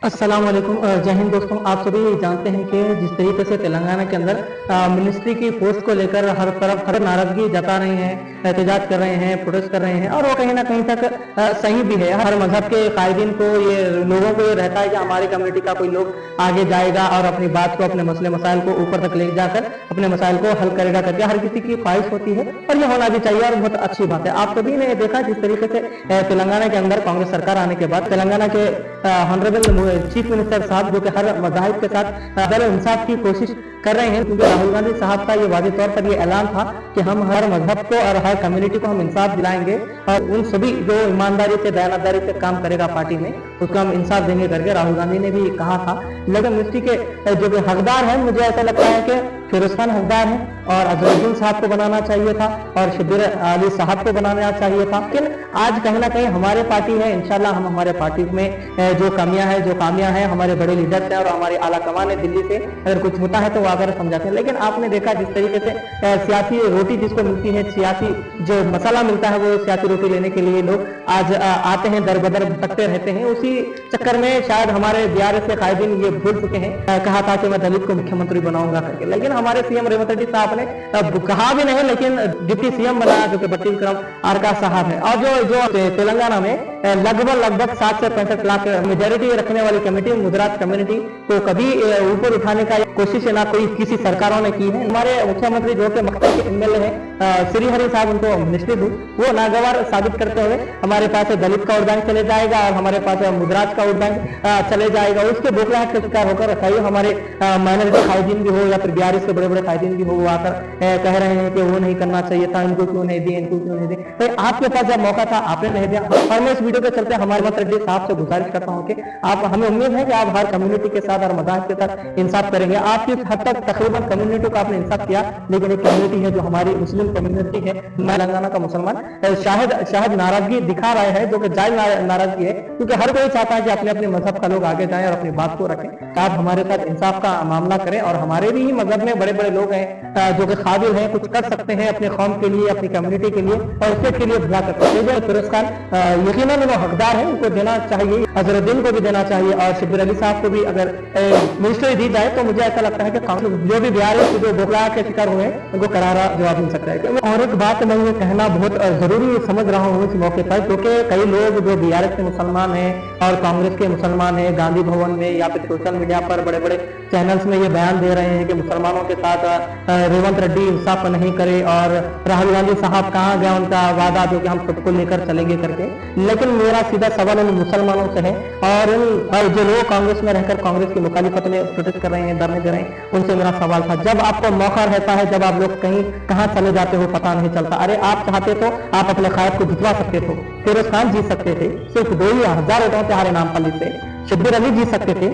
अस्सलाम वालेकुम। जय हिंद दोस्तों, आप सभी जानते हैं कि जिस तरीके से तेलंगाना के अंदर मिनिस्ट्री की पोस्ट को लेकर हर तरफ हर नाराजगी जता रहे हैं, एहतजाज कर रहे हैं, प्रोटेस्ट कर रहे हैं और वो कहीं ना कहीं तक सही भी है। हर मजहब के कायदीन को ये लोगों को ये रहता है कि हमारी कम्युनिटी का कोई लोग आगे जाएगा और अपनी बात को, अपने मसले मसाइल को ऊपर तक ले जाकर अपने मसाइल को हल करेगा करके हर किसी की ख्वाहिश होती है और ये होना भी चाहिए और बहुत अच्छी बात है। आप सभी ने देखा जिस तरीके से तेलंगाना के अंदर कांग्रेस सरकार आने के बाद तेलंगाना के ऑनरेबल चीफ मिनिस्टर साहब जो कि हर मज़ाहिब के साथ अदल इंसाफ की कोशिश कर रहे हैं, क्योंकि राहुल गांधी साहब का ये वाज़ेह तौर पर ये ऐलान था कि हम हर मजहब को और हर कम्युनिटी को हम इंसाफ दिलाएंगे और उन सभी जो ईमानदारी से दयानतदारी से काम करेगा पार्टी में उसको हम इंसाफ देंगे करके राहुल गांधी ने भी कहा था। लेकिन मिनिस्ट्री के जो हकदार है, मुझे ऐसा लगता है कि फिरोज खान हकदार है और अजहरुद्दीन साहब को बनाना चाहिए था और शब्बीर अली साहब को बनाना चाहिए था। लेकिन आज कहीं ना कहीं हमारे पार्टी है, इंशाल्लाह हम हमारे पार्टी में जो कामियां हैं हमारे बड़े लीडर हैं और हमारे आला कमान है दिल्ली से, अगर कुछ होता है तो वो आकर समझाते हैं। लेकिन आपने देखा जिस तरीके से सियासी रोटी जिसको मिलती है, सियासी जो मसाला मिलता है, वो सियासी रोटी लेने के लिए लोग आज आते हैं, दर बदर भटकते रहते हैं। उसी चक्कर में शायद हमारे बीआरएस के कायदीन ये भूल चुके हैं, कहा था कि मैं दलित को मुख्यमंत्री बनाऊंगा करके, लेकिन हमारे सीएम रेवंत रेड्डी साहब ने कहा भी नहीं, लेकिन डिप्टी सीएम बनाया जो कि बट्टी विक्रम आरका साहब है। और जो तेलंगाना में लगभग 7 से 65 लाख मेजोरिटी रखने वाली कमेटी मुजरात कम्युनिटी को कभी ऊपर उठाने का कोशिश ना कोई किसी सरकारों ने की है। हमारे मुख्यमंत्री जो कि मक्तब के एमएलए हैं श्रीहरि साहब, उनको मिनिस्ट्री दूं, वो नागवार साबित करते हुए हमारे पास दलित का वोट बैंक चले जाएगा और हमारे पास मुजरात का वोट बैंक चले जाएगा। उसके बोखलाहट का शिकार होकर चाहे हमारे माइनॉरिटी कायदीन भी हो या फिर बीआरएस के बड़े बड़े कायदीन भी हो, वो आकर कह रहे हैं कि वो नहीं करना चाहिए था, इनको क्यों नहीं दिए, इनको क्यों नहीं दिए। तो आपके पास जब मौका था आपने नहीं दिया। और मैं इस वीडियो के चलते हमारे रेवंत रेड्डी साहब से गुजारिश करता हूँ कि आप, हमें उम्मीद है कि आप हर कम्युनिटी के साथ और मज़ाहिब के साथ इंसाफ करेंगे। आपकी हद तक तकरीबन कम्युनिटी को आपने इंसाफ किया, लेकिन एक कम्युनिटी है जो हमारी मुस्लिम कम्युनिटी है, तेलंगाना का मुसलमान शायद नाराजगी दिखा रहे हैं, जो कि जायज नाराजगी है, क्योंकि हर कोई चाहता है कि अपने अपने मजहब का लोग आगे जाएं और अपनी बात को रखें। आप हमारे साथ इंसाफ का मामला करें और हमारे भी मजहब में बड़े बड़े लोग हैं जो कि काबिल हैं, कुछ कर सकते हैं अपने कौम के लिए, अपनी कम्युनिटी के लिए और स्टेट के लिए भला कर सकते हैं। फिरोज खान यकीनन वो हकदार है, उनको देना चाहिए, अजहरुद्दीन को भी देना चाहिए और शब्बीर अली साहब को भी अगर मिनिस्ट्री दी जाए तो मुझे ऐसा लगता है कि जो भी बीआरएस जो बोखलाहट के शिकार हुए हैं उनको करारा जवाब मिल सकता है। और एक बात मैं ये कहना बहुत जरूरी समझ रहा हूँ इस मौके पर, क्योंकि कई लोग जो बीआरएस के मुसलमान हैं और कांग्रेस के मुसलमान हैं, गांधी भवन में या फिर सोशल मीडिया पर बड़े बड़े चैनल्स में ये बयान दे रहे हैं कि मुसलमानों के साथ रेवंत रेड्डी इंसाफ नहीं करे और राहुल गांधी साहब कहाँ गया उनका वादा जो कि हम सबको लेकर चलेंगे करके। लेकिन मेरा सीधा सवाल उन मुसलमानों से है और जो लोग कांग्रेस में रहकर कांग्रेस की मुखालिफत में प्रोटेस्ट कर रहे हैं, धरने दे रहे हैं, उनसे मेरा सवाल था, जब आपको मौका रहता है, जब आप लोग कहीं कहाँ चले जाते हो पता नहीं चलता। अरे आप चाहते तो आप अपने ख्वाहिश को जितवा सकते थे, फिरोज खान जीत सकते थे, सिर्फ 2000 वोटों से हारे नामपल्ली से, शब्बीर अली जीत सकते थे,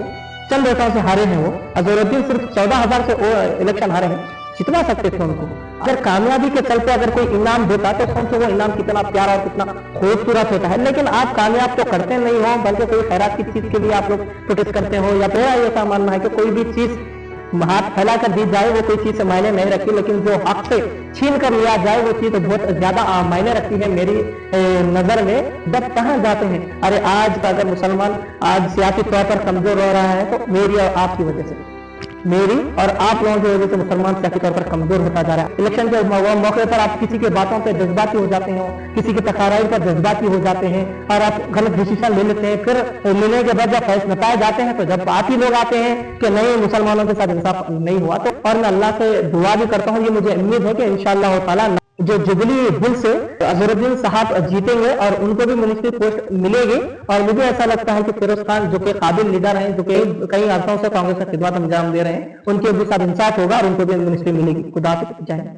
चंद वोटों से हारे हैं वो, अजहरुद्दीन सिर्फ 14,000 से इलेक्शन हारे हैं, जितना सकते थे उनको। अगर कामयाबी के चलते अगर कोई इनाम देता तो सोचो वो इनाम कितना प्यारा और कितना खूबसूरत होता है। लेकिन आप कामयाब तो करते नहीं हो, बल्कि कोई खैरात की चीज के लिए आप लोग प्रोटेस्ट करते हो। या मेरा ऐसा मानना है कि कोई भी चीज हाथ फैला कर दी जाए वो कोई चीज से मायने नहीं रखती, लेकिन जो हक से छीन कर लिया जाए वो चीज तो बहुत ज्यादा मायने रखती है मेरी नजर में। जब कहाँ जाते हैं, अरे आज का अगर मुसलमान आज सियासी तौर पर कमजोर हो रहा है तो मेरी और आपकी वजह से, मेरी और आप लोगों की वजह से मुसलमान सियासी तौर पर कमजोर होता जा रहा है। इलेक्शन के मौके पर आप किसी की बातों पे जज्बाती हो जाते हो, किसी की तकरारी पर जज्बाती हो जाते हैं और आप गलत डिसीजन ले लेते हैं। फिर लेने के बाद जब फैसले बताए जाते हैं तो जब आप ही लोग आते हैं कि नहीं मुसलमानों के साथ इंसाफ नहीं हुआ, तो और मैं अल्लाह से दुआ भी करता हूँ, ये मुझे उम्मीद है कि इंशाअल्लाह ताला जो जुबली हिल से अजहरुद्दीन साहब जीतेंगे और उनको भी मिनिस्ट्री पोस्ट मिलेगी। और मुझे ऐसा लगता है कि फिरोज खान जो कि काबिल लीडर हैं, जो कि कई अरसों से कांग्रेस का खिदमत अंजाम दे रहे हैं, उनके भी साथ इंसाफ होगा और उनको भी मिनिस्ट्री मिलेगी। खुदा हाफिज़, जय हिंद।